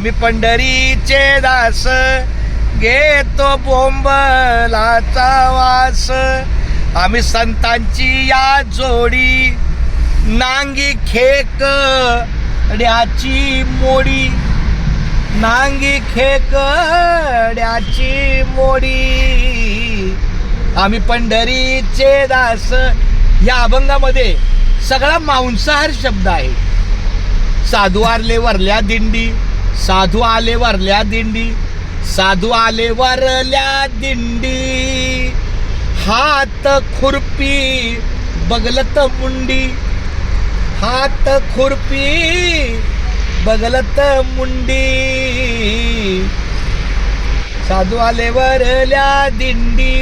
आम्ही पंढरीचे दास घेतो बोंबलाचा वास. आम्ही संतांची या जोडी नांगी खेकड्याची मोडी. नांगी खेकड्याची मोडी. आम्ही पंढरीचे दास. या अभंगामध्ये सगळा मांसाहार शब्द आहे. साधू आले वरल्या दिंडी. साधू आले वरल्या दिंडी. साधू आले वरल्या दिंडी. हात खुरपी बगलत मुंडी. हात खुरपी बगलत मुंडी. साधू आले वरल्या दिंडी.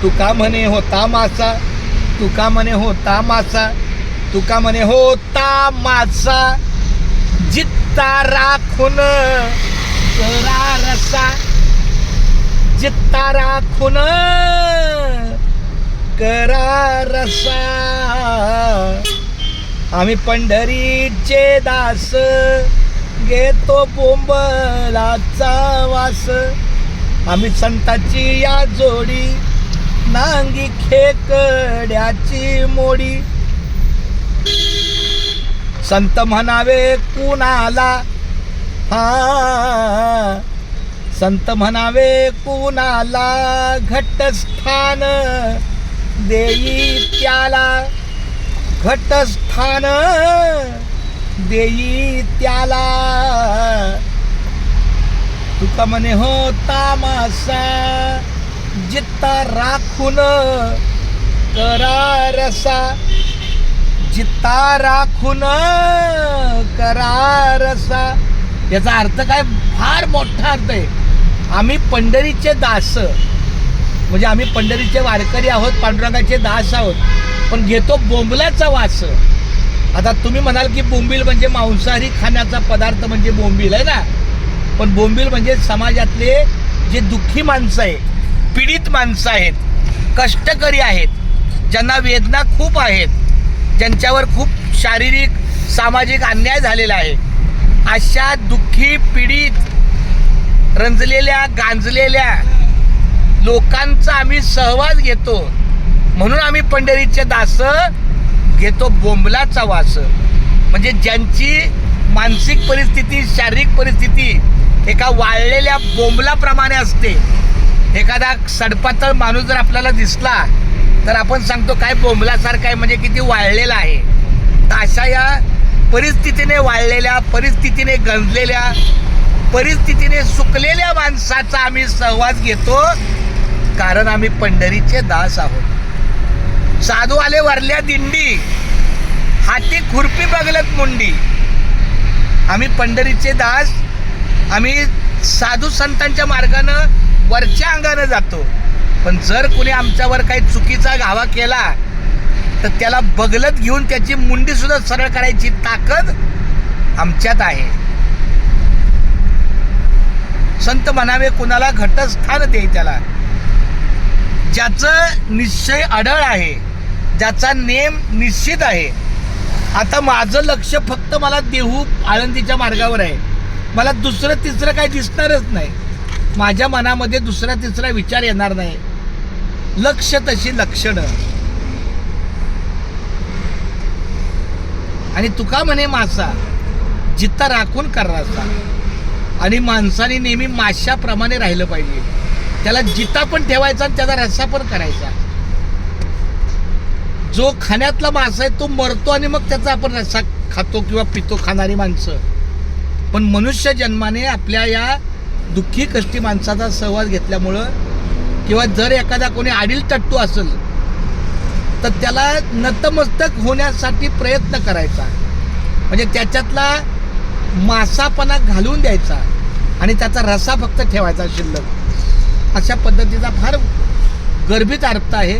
तुका म्हणे होता मासा. तुका म्हणे होता मासा. तुका म्हणे होता मासा. जित्ता राखून करा रसा. जित्ता राखून करा रसा. आम्ही पंढरीचे दास घेतो बोंबलाचा वास. आम्ही संतांची या जोडी नांगी खेकड्याची मोडी. संत म्हणावे कुणाला. हा संत म्हणावे कुणाला. घटस्थान देई त्याला. घटस्थान देई त्याला. तुका म्हणे होता मासा. जित्ता राखून करा रसा. जित्ता राखून करा रसा. याचा अर्थ काय? फार मोठा अर्थ आहे. आम्ही पंढरीचे दास म्हणजे आम्ही पंढरीचे वारकरी आहोत. पांडुरंगाचे दास आहोत. पण घेतो बोंबलाचा वास. आता तुम्ही म्हणाल की बोंबील म्हणजे मांसाहारी खाण्याचा पदार्थ म्हणजे बोंबील आहे ना. पण बोंबील म्हणजे समाजातले जे दुःखी माणसं आहे, पीडित माणसं आहेत, कष्टकरी आहेत, ज्यांना वेदना खूप आहेत, ज्यांच्यावर खूप शारीरिक सामाजिक अन्याय झालेला आहे, अशा दुःखी पीडित रंजलेल्या गांजलेल्या लोकांचा आम्ही सहवास घेतो. म्हणून आम्ही पंढरीचे दास घेतो बोंबलाचा वास. म्हणजे ज्यांची मानसिक परिस्थिती, शारीरिक परिस्थिती एका वाळलेल्या बोंबलाप्रमाणे असते. एखादा सडपातळ माणूस जर आपल्याला दिसला तर आपण सांगतो काय बोंबलासारखा आहे, म्हणजे किती वाळलेला आहे. तर अशा या परिस्थितीने वाळलेल्या, परिस्थितीने गंजलेल्या, परिस्थितीने सुकलेल्या माणसाचा आम्ही सहवास घेतो. कारण आम्ही पंढरीचे दास आहोत. साधू आले वरल्या दिंडी. हाती खुरपी बगलत मुंडी. आम्ही पंढरीचे दास. आम्ही साधू संतांच्या मार्गानं वरच्या अंगानं जातो. पण जर कोणी आमच्यावर काही चुकीचा घावा केला तर त्याला बगलत घेऊन त्याची मुंडी सुद्धा सरळ करायची ताकद आमच्यात आहे. संत म्हणावे कुणाला. घटस्थान दे त्याला. ज्याचं निश्चय अढळ आहे, ज्याचा नेम निश्चित आहे. आता माझं लक्ष फक्त मला देहू आळंदीच्या मार्गावर आहे. मला दुसरं तिसरं काही दिसणारच नाही. माझ्या मनामध्ये दुसरा तिसरा विचार येणार नाही. लक्ष तशी लक्षणं. आणि तुका म्हणे मासा. जित्ता राखून कर रसा. आणि माणसाने नेहमी माशाप्रमाणे राहिलं पाहिजे. त्याला जिता पण ठेवायचा आणि त्याचा रस्सा पण करायचा. जो खाण्यातला मासा आहे तो मरतो आणि मग त्याचा आपण रस्सा खातो किंवा पितो खाणारी माणसं. पण मनुष्य जन्माने आपल्या या दुःखी कष्टी माणसाचा सहवास घेतल्यामुळं किंवा जर एखादा कोणी आडील टट्टू असेल तर त्याला नतमस्तक होण्यासाठी प्रयत्न करायचा. म्हणजे त्याच्यातला मासापणा घालून द्यायचा आणि त्याचा रसा फक्त ठेवायचा शिल्लक. अशा पद्धतीचा फार गर्भित अर्थ आहे.